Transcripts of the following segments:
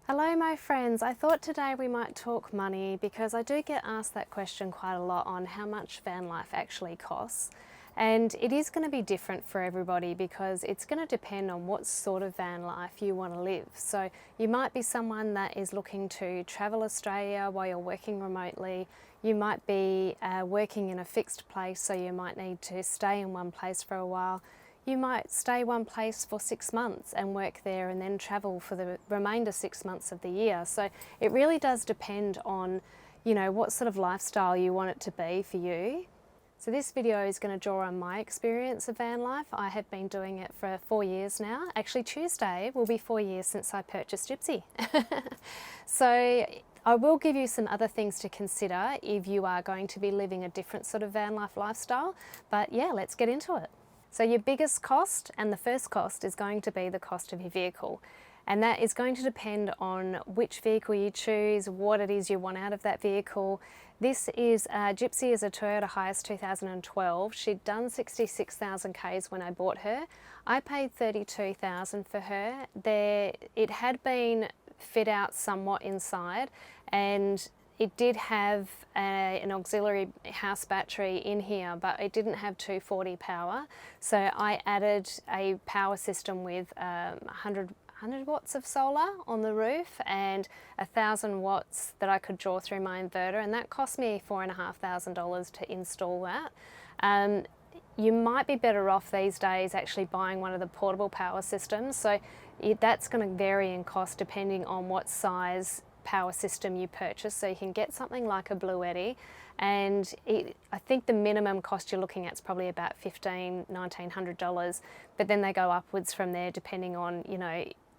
Hello my friends, I thought today we might talk money because I do get asked that question quite a lot on how much van life actually costs. And it is going to be different for everybody because it's going to depend on what sort of van life you want to live. So you might be someone that is looking to travel Australia while you're working remotely. You might be working in a fixed place, so you might need to stay in one place for a while. You might stay one place for 6 months and work there and then travel for the remainder 6 months of the year. So it really does depend on, what sort of lifestyle you want it to be for you. So this video is going to draw on my experience of van life. I have been doing it for 4 years now. Actually, Tuesday will be 4 years since I purchased Gypsy. So I will give you some other things to consider if you are going to be living a different sort of van life lifestyle. But yeah, let's get into it. So your biggest cost, and the first cost, is going to be the cost of your vehicle. And that is going to depend on which vehicle you choose, what it is you want out of that vehicle. This is, Gypsy is a Toyota Hiace 2012. She'd done 66,000 Ks when I bought her. I paid 32,000 for her. It had been fit out somewhat inside, and it did have an auxiliary house battery in here, but it didn't have 240 power. So I added a power system with 100 watts of solar on the roof and 1,000 watts that I could draw through my inverter, and that cost me $4,500 to install that. You might be better off these days actually buying one of the portable power systems. So that's going to vary in cost depending on what size power system you purchase. So you can get something like a Bluetti, and I think the minimum cost you're looking at is probably about $1,900, but then they go upwards from there depending on,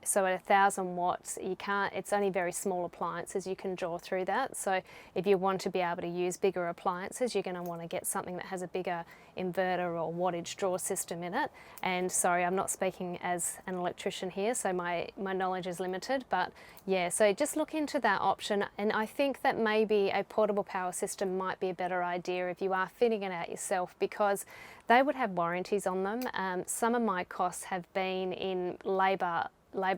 so at 1,000 watts, it's only very small appliances you can draw through that. So if you want to be able to use bigger appliances, you're going to want to get something that has a bigger inverter or wattage draw system in it. And sorry, I'm not speaking as an electrician here, so my knowledge is limited, but yeah, so just look into that option. And I think that maybe a portable power system might be a better idea if you are fitting it out yourself, because they would have warranties on them. Some of my costs have been in labour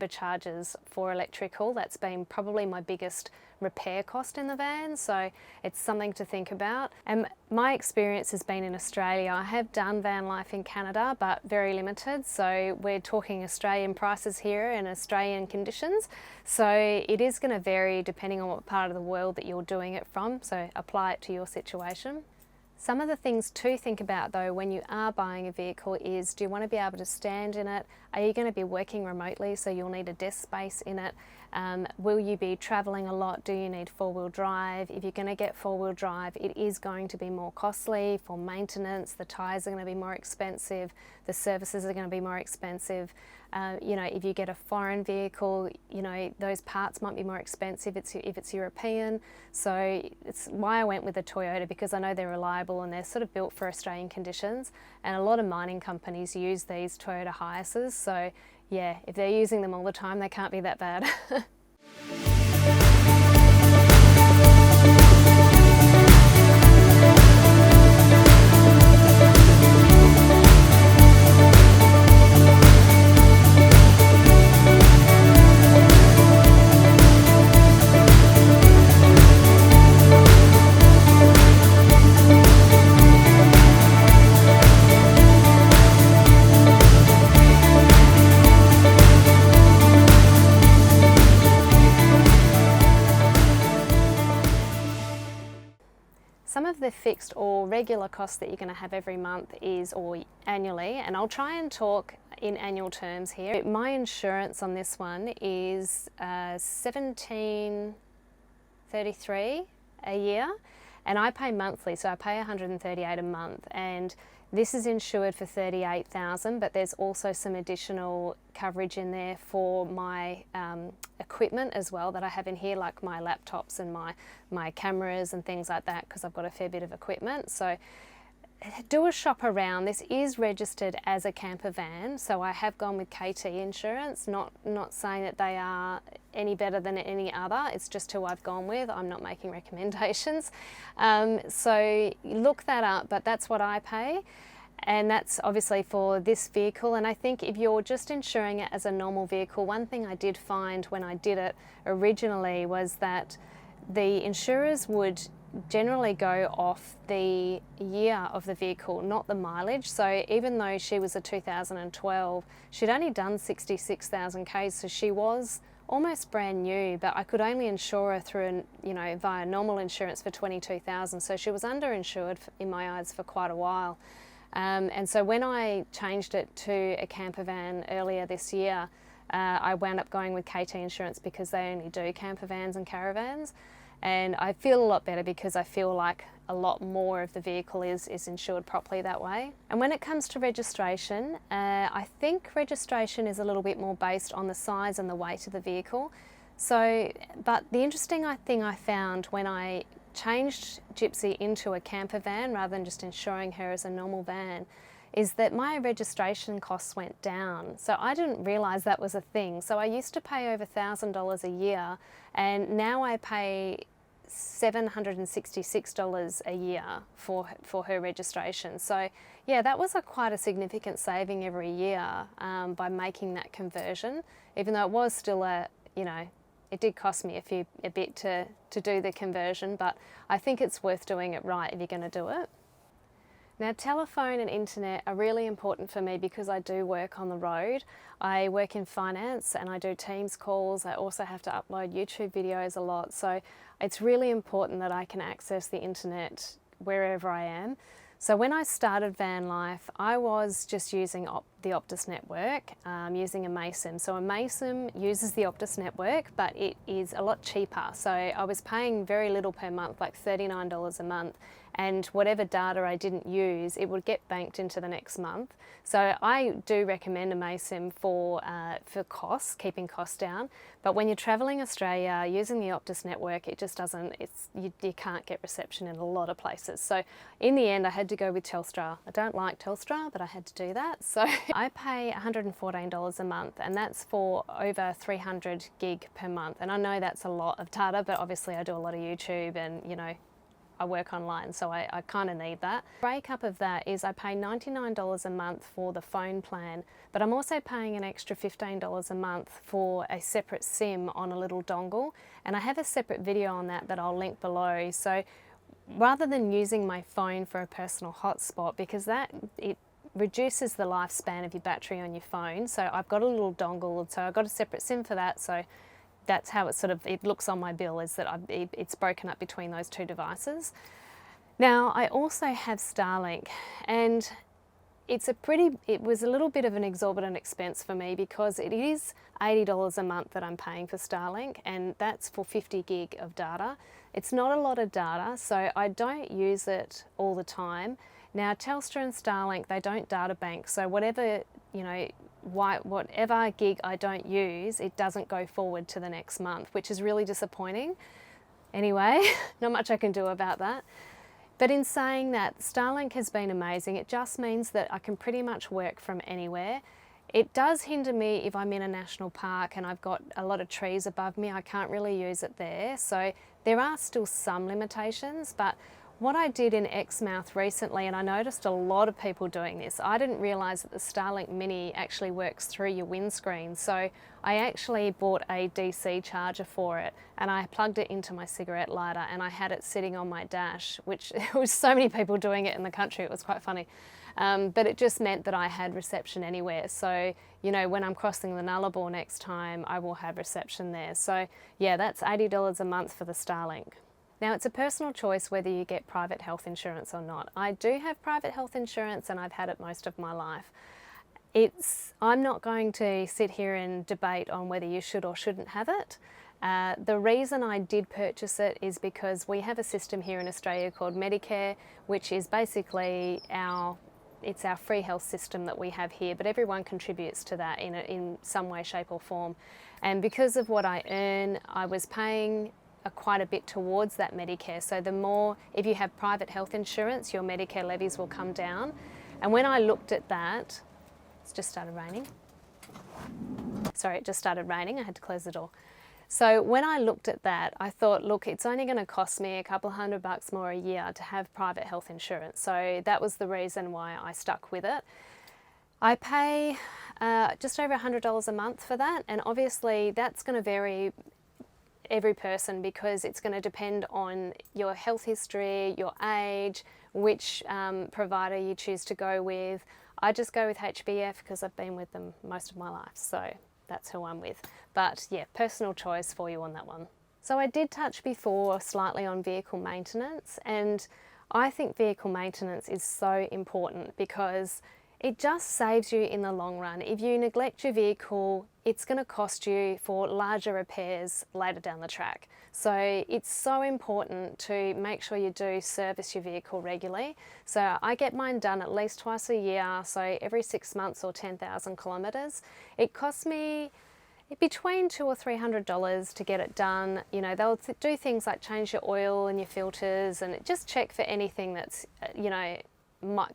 charges for electrical. That's been probably my biggest repair cost in the van, so it's something to think about. And my experience has been in Australia. I have done van life in Canada, but very limited, so we're talking Australian prices here and Australian conditions, so it is going to vary depending on what part of the world that you're doing it from, so apply it to your situation. Some of the things to think about though when you are buying a vehicle is, do you want to be able to stand in it? Are you going to be working remotely, so you'll need a desk space in it? Will you be travelling a lot? Do you need four-wheel drive? If you're going to get four-wheel drive, it is going to be more costly for maintenance. The tyres are going to be more expensive. The services are going to be more expensive. If you get a foreign vehicle, those parts might be more expensive if it's European. So it's why I went with the Toyota, because I know they're reliable and they're sort of built for Australian conditions. And a lot of mining companies use these Toyota Hiaces. So yeah, if they're using them all the time, they can't be that bad. Some of the fixed or regular costs that you're going to have every month or annually, and I'll try and talk in annual terms here. My insurance on this one is $1,733 a year, and I pay monthly, so I pay $138 a month, and this is insured for $38,000, but there's also some additional coverage in there for my equipment as well that I have in here, like my laptops and my cameras and things like that, because I've got a fair bit of equipment. So do a shop around. This is registered as a camper van, so I have gone with KT insurance, not saying that they are any better than any other, it's just who I've gone with. I'm not making recommendations. So look that up, but that's what I pay. And that's obviously for this vehicle. And I think if you're just insuring it as a normal vehicle, one thing I did find when I did it originally was that the insurers would generally go off the year of the vehicle, not the mileage. So even though she was a 2012, she'd only done 66,000 Ks, so she was almost brand new, but I could only insure her through, via normal insurance for 22,000. So she was underinsured in my eyes for quite a while. And so when I changed it to a camper van earlier this year, I wound up going with KT Insurance because they only do camper vans and caravans. And I feel a lot better because I feel like a lot more of the vehicle is insured properly that way. And when it comes to registration, I think registration is a little bit more based on the size and the weight of the vehicle. So, but the interesting thing I found when I changed Gypsy into a camper van rather than just insuring her as a normal van is that my registration costs went down. So I didn't realise that was a thing. So I used to pay over $1,000 a year, and now I pay $766 a year for her registration. So yeah, that was quite a significant saving every year by making that conversion, even though it was still it did cost me a bit to do the conversion, but I think it's worth doing it right if you're going to do it. Now, telephone and internet are really important for me because I do work on the road. I work in finance and I do Teams calls. I also have to upload YouTube videos a lot. So it's really important that I can access the internet wherever I am. So when I started van life, I was just using the Optus network, using a MASIM. So a MASIM uses the Optus network, but it is a lot cheaper. So I was paying very little per month, like $39 a month. And whatever data I didn't use, it would get banked into the next month. So I do recommend a MASIM for costs, keeping costs down. But when you're traveling Australia using the Optus network, it just doesn't, you can't get reception in a lot of places. So in the end, I had to go with Telstra. I don't like Telstra, but I had to do that. So I pay $114 a month, and that's for over 300 gig per month. And I know that's a lot of data, but obviously I do a lot of YouTube and, I work online, so I kind of need that. The breakup of that is I pay $99 a month for the phone plan, but I'm also paying an extra $15 a month for a separate SIM on a little dongle, and I have a separate video on that I'll link below. So rather than using my phone for a personal hotspot, because it reduces the lifespan of your battery on your phone, so I've got a little dongle, so I've got a separate SIM for that. So that's how it looks on my bill, is that it's broken up between those two devices. Now, I also have Starlink, and it was a little bit of an exorbitant expense for me because it is $80 a month that I'm paying for Starlink, and that's for 50 gig of data. It's not a lot of data, so I don't use it all the time. Now, Telstra and Starlink, they don't data bank, so whatever gig I don't use, it doesn't go forward to the next month, which is really disappointing. Anyway, not much I can do about that. But in saying that, Starlink has been amazing. It just means that I can pretty much work from anywhere. It does hinder me if I'm in a national park and I've got a lot of trees above me. I can't really use it there. So there are still some limitations, but what I did in Exmouth recently, and I noticed a lot of people doing this, I didn't realise that the Starlink Mini actually works through your windscreen. So I actually bought a DC charger for it, and I plugged it into my cigarette lighter, and I had it sitting on my dash, which there was so many people doing it in the country, it was quite funny. But it just meant that I had reception anywhere. So, when I'm crossing the Nullarbor next time, I will have reception there. So yeah, that's $80 a month for the Starlink. Now, it's a personal choice whether you get private health insurance or not. I do have private health insurance, and I've had it most of my life. I'm not going to sit here and debate on whether you should or shouldn't have it. The reason I did purchase it is because we have a system here in Australia called Medicare, which is basically it's our free health system that we have here, but everyone contributes to that in some way, shape or form. And because of what I earn, I was paying quite a bit towards that Medicare. So the more, if you have private health insurance, your Medicare levies will come down. And when I looked at that, it's just started raining. Sorry, it just started raining, I had to close the door. So when I looked at that, I thought, look, it's only going to cost me a couple $100 more a year to have private health insurance. So that was the reason why I stuck with it. I pay just over $100 a month for that, and obviously that's going to vary every person because it's going to depend on your health history, your age, which provider you choose to go with. I just go with HBF because I've been with them most of my life, so that's who I'm with. But yeah, personal choice for you on that one. So I did touch before slightly on vehicle maintenance, and I think vehicle maintenance is so important because it just saves you in the long run. If you neglect your vehicle, it's going to cost you for larger repairs later down the track. So it's so important to make sure you do service your vehicle regularly. So I get mine done at least twice a year, so every 6 months or 10,000 kilometres. It costs me between $200 or $300 to get it done. You know, they'll do things like change your oil and your filters and just check for anything that's, you know,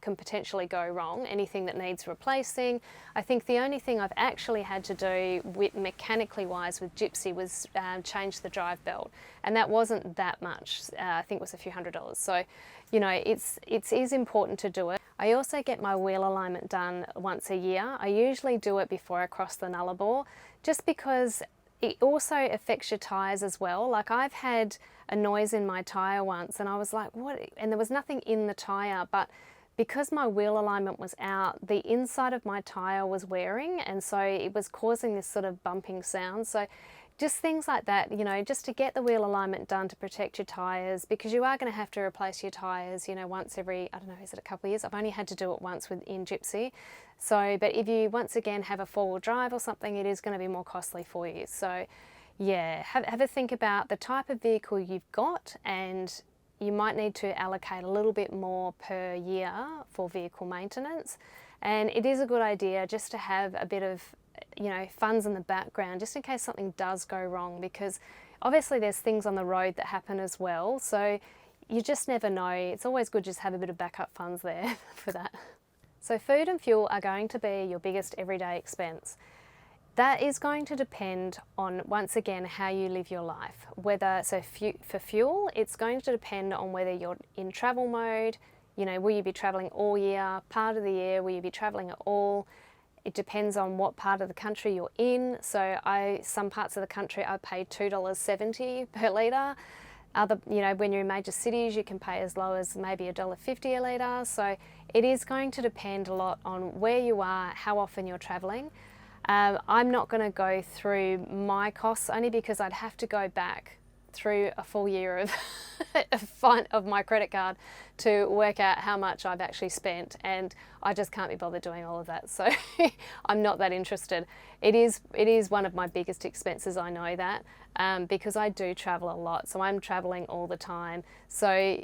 can potentially go wrong, anything that needs replacing. I think the only thing I've actually had to do with mechanically wise with Gypsy was change the drive belt, and that wasn't that much. I think it was a few $100s. So, you know, it is important to do it. I also get my wheel alignment done once a year. I usually do it before I cross the Nullarbor, just because it also affects your tyres as well. Like, I've had a noise in my tyre once and I was like, what? And there was nothing in the tyre, but because my wheel alignment was out, the inside of my tyre was wearing, and so it was causing this sort of bumping sound. So just things like that, you know, just to get the wheel alignment done to protect your tyres, because you are going to have to replace your tyres, you know, once every, I don't know, is it a couple of years? I've only had to do it once in Gypsy. So, but if you once again have a four-wheel drive or something, it is going to be more costly for you. So yeah, have a think about the type of vehicle you've got, and you might need to allocate a little bit more per year for vehicle maintenance. And it is a good idea just to have a bit of, you know, funds in the background just in case something does go wrong, because obviously there's things on the road that happen as well. So you just never know. It's always good just have a bit of backup funds there for that. So food and fuel are going to be your biggest everyday expense. That is going to depend on, once again, how you live your life. For fuel, it's going to depend on whether you're in travel mode. You know, will you be traveling all year, part of the year, will you be traveling at all? It depends on what part of the country you're in. So some parts of the country I pay $2.70 per litre. Other, you know, when you're in major cities, you can pay as low as maybe $1.50 a litre. So it is going to depend a lot on where you are, how often you're travelling. I'm not going to go through my costs, only because I'd have to go back through a full year of my credit card to work out how much I've actually spent, and I just can't be bothered doing all of that. So I'm not that interested. It is one of my biggest expenses, I know that, because I do travel a lot, so I'm traveling all the time. So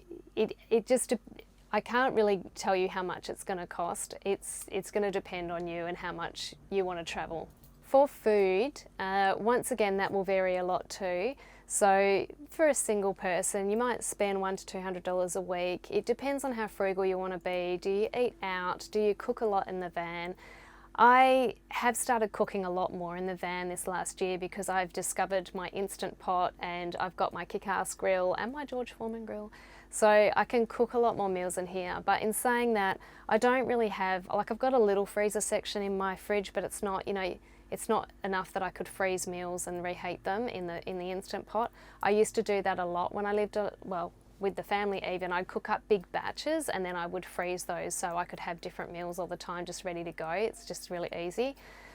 I can't really tell you how much it's going to cost. It's going to depend on you and how much you want to travel. For food, once again, that will vary a lot too. So for a single person, you might spend $100 to $200 a week. It depends on how frugal you want to be. Do you eat out? Do you cook a lot in the van? I have started cooking a lot more in the van this last year because I've discovered my Instant Pot, and I've got my Kick-Ass grill and my George Foreman grill. So I can cook a lot more meals in here. But in saying that, I don't really have, like, I've got a little freezer section in my fridge, but it's not, you know, it's not enough that I could freeze meals and reheat them in the Instant Pot. I used to do that a lot when I lived, with the family even. I'd cook up big batches and then I would freeze those so I could have different meals all the time just ready to go. It's just really easy.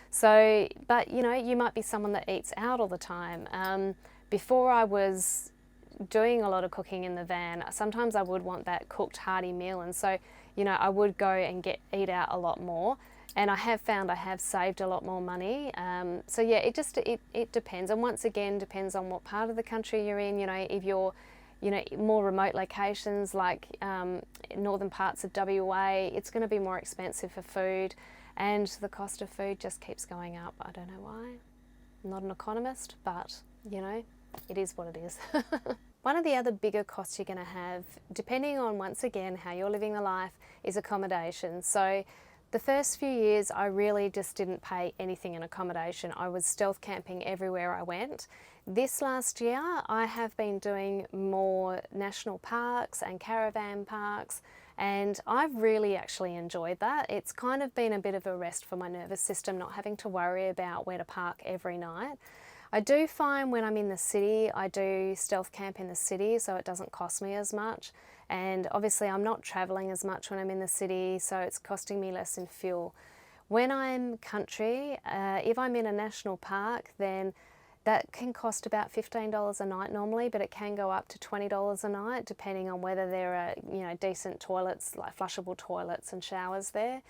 So, but you know, you might be someone that eats out all the time. Before I was doing a lot of cooking in the van, sometimes I would want that cooked hearty meal, and so, you know, I would go and eat out a lot more, and I have found I have saved a lot more money. So yeah, it depends, and once again depends on what part of the country you're in. You know, if you're, you know, more remote locations like northern parts of WA, it's going to be more expensive for food, and the cost of food just keeps going up. I don't know why. I'm not an economist, but you know, it is what it is. One of the other bigger costs you're going to have, depending on, once again, how you're living the life, is accommodation. So The first few years I really just didn't pay anything in accommodation. I was stealth camping everywhere I went. This last year I have been doing more national parks and caravan parks, and I've really actually enjoyed that. It's kind of been a bit of a rest for my nervous system, not having to worry about where to park every night. I do find when I'm in the city, I do stealth camp in the city, so it doesn't cost me as much. And obviously I'm not travelling as much when I'm in the city, so it's costing me less in fuel. When I'm country, if I'm in a national park, then that can cost about $15 a night normally, but it can go up to $20 a night depending on whether there are, decent toilets, like flushable toilets and showers there.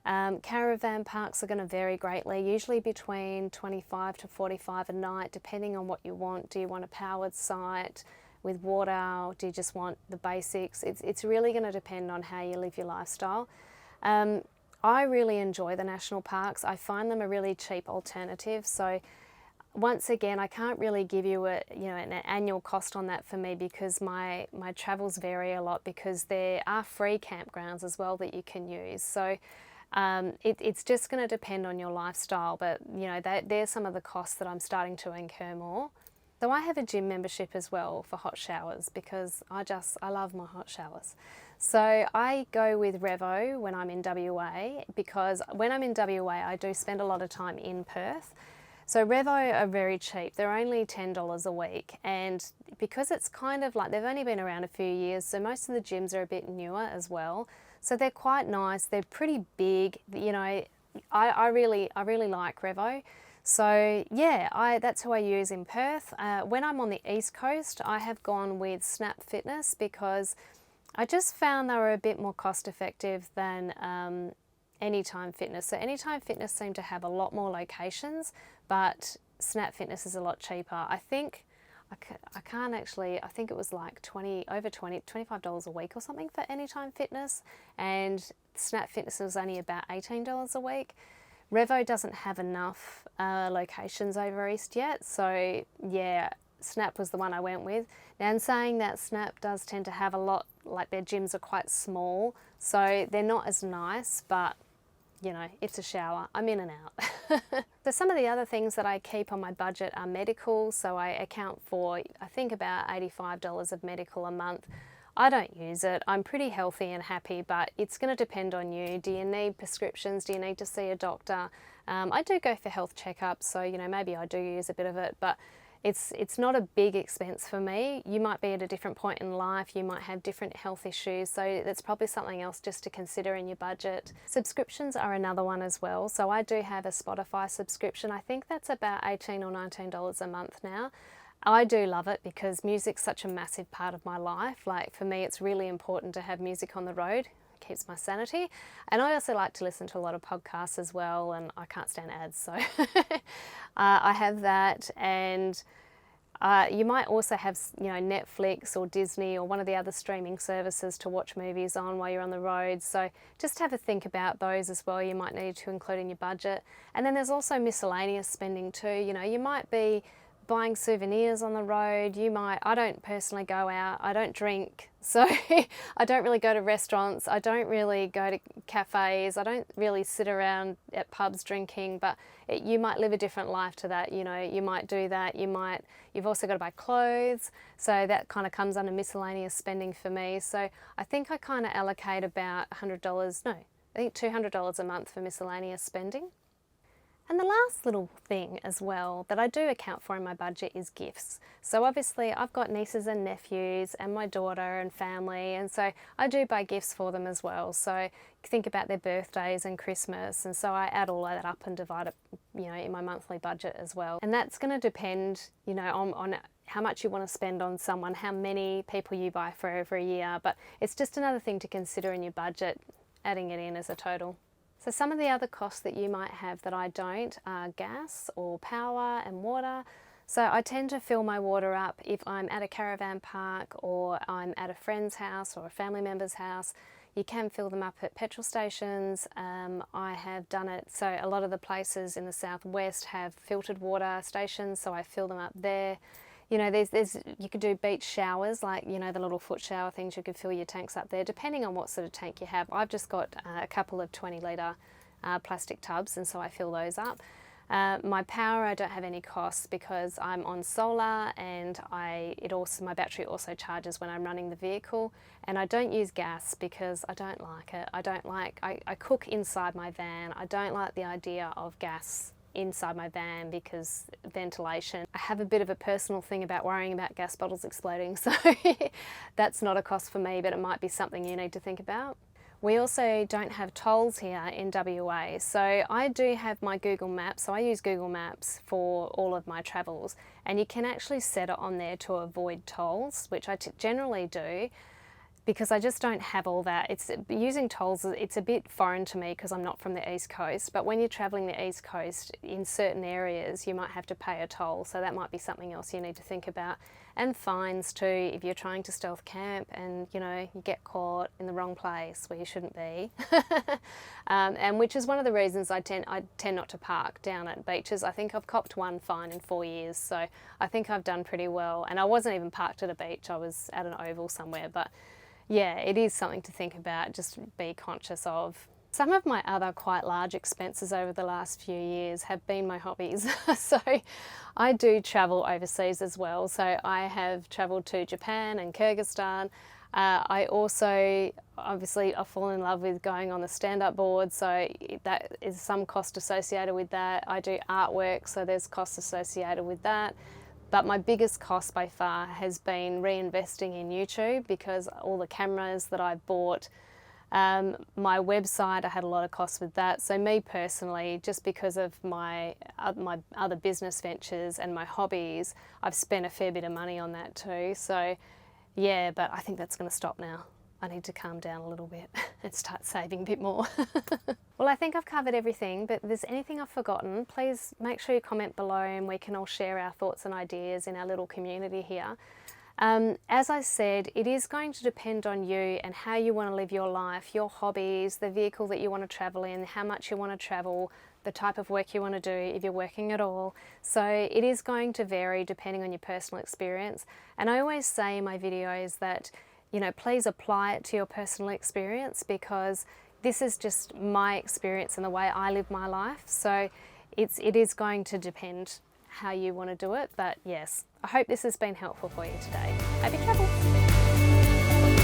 Caravan parks are going to vary greatly, usually between 25 to 45 a night, depending on what you want. Do you want a powered site with water, or do you just want the basics? It's really going to depend on how you live your lifestyle. I really enjoy the national parks. I find them a really cheap alternative. So once again, I can't really give you an annual cost on that for me, because my travels vary a lot, because there are free campgrounds as well that you can use. So it's just going to depend on your lifestyle, but they're some of the costs that I'm starting to incur more. So I have a gym membership as well for hot showers, because I love my hot showers. So I go with Revo when I'm in WA, because when I'm in WA I do spend a lot of time in Perth. So Revo are very cheap. They're only $10 a week, and because it's kind of like they've only been around a few years, so most of the gyms are a bit newer as well. So they're quite nice. They're pretty big. I really like Revo. So yeah, that's who I use in Perth. When I'm on the East Coast, I have gone with Snap Fitness, because I just found they were a bit more cost effective than Anytime Fitness. So Anytime Fitness seem to have a lot more locations, but Snap Fitness is a lot cheaper. I think it was like $25 a week or something for Anytime Fitness, and Snap Fitness was only about $18 a week. Revo doesn't have enough locations over East yet, so yeah, Snap was the one I went with. Now, in saying that, Snap does tend to have a lot, like their gyms are quite small, so they're not as nice, but it's a shower. I'm in and out. So some of the other things that I keep on my budget are medical. So I account for, I think, about $85 of medical a month. I don't use it. I'm pretty healthy and happy, but it's going to depend on you. Do you need prescriptions? Do you need to see a doctor? I do go for health checkups, so maybe I do use a bit of it, but it's not a big expense for me. You might be at a different point in life, you might have different health issues, so that's probably something else just to consider in your budget. Subscriptions are another one as well. So I do have a Spotify subscription. I think that's about $18 or $19 a month now. I do love it because music's such a massive part of my life. Like for me, it's really important to have music on the road. It keeps my sanity. And I also like to listen to a lot of podcasts as well, and I can't stand ads, so I have that. And you might also have Netflix or Disney or one of the other streaming services to watch movies on while you're on the road. So just have a think about those as well. You might need to include in your budget. And then there's also miscellaneous spending too. You might be buying souvenirs on the road. I don't personally go out, I don't drink, so I don't really go to restaurants, I don't really go to cafes, I don't really sit around at pubs drinking, but you might live a different life to that. You might do that. You've also got to buy clothes, so that kind of comes under miscellaneous spending for me. So I think I kind of allocate about $200 a month for miscellaneous spending. And the last little thing as well that I do account for in my budget is gifts. So obviously I've got nieces and nephews and my daughter and family, and so I do buy gifts for them as well. So think about their birthdays and Christmas, and so I add all of that up and divide it in my monthly budget as well. And that's going to depend on how much you want to spend on someone, how many people you buy for every year, but it's just another thing to consider in your budget, adding it in as a total. So some of the other costs that you might have that I don't are gas or power and water. So I tend to fill my water up if I'm at a caravan park or I'm at a friend's house or a family member's house. You can fill them up at petrol stations. I have done it, so a lot of the places in the southwest have filtered water stations, so I fill them up there. You know, you could do beach showers, like, you know, the little foot shower things, you could fill your tanks up there, depending on what sort of tank you have. I've just got a couple of 20-litre plastic tubs, and so I fill those up. My power, I don't have any costs because I'm on solar, and my battery also charges when I'm running the vehicle, and I don't use gas because I don't like it. I cook inside my van. I don't like the idea of gas inside my van because ventilation. I have a bit of a personal thing about worrying about gas bottles exploding, so that's not a cost for me, but it might be something you need to think about. We also don't have tolls here in WA, so I do have my Google Maps, so I use Google Maps for all of my travels, and you can actually set it on there to avoid tolls, which I generally do, because I just don't have all that. Using tolls, it's a bit foreign to me because I'm not from the East Coast, but when you're travelling the East Coast, in certain areas you might have to pay a toll, so that might be something else you need to think about. And fines too, if you're trying to stealth camp and, you know, you get caught in the wrong place where you shouldn't be. And which is one of the reasons I tend not to park down at beaches. I think I've copped one fine in 4 years, so I think I've done pretty well. And I wasn't even parked at a beach, I was at an oval somewhere, but yeah, it is something to think about, just be conscious of. Some of my other quite large expenses over the last few years have been my hobbies. So I do travel overseas as well. So I have travelled to Japan and Kyrgyzstan. I also, obviously, I fall in love with going on the stand-up board, so that is some cost associated with that. I do artwork, so there's costs associated with that. But my biggest cost by far has been reinvesting in YouTube, because all the cameras that I bought, my website, I had a lot of costs with that. So me personally, just because of my other business ventures and my hobbies, I've spent a fair bit of money on that too. So yeah, but I think that's going to stop now. I need to calm down a little bit and start saving a bit more. Well, I think I've covered everything, but if there's anything I've forgotten, please make sure you comment below and we can all share our thoughts and ideas in our little community here. As I said, it is going to depend on you and how you want to live your life, your hobbies, the vehicle that you want to travel in, how much you want to travel, the type of work you want to do, if you're working at all. So it is going to vary depending on your personal experience. And I always say in my videos that, you know, please apply it to your personal experience, because this is just my experience and the way I live my life. So it is going to depend how you want to do it. But yes, I hope this has been helpful for you today. Happy travels!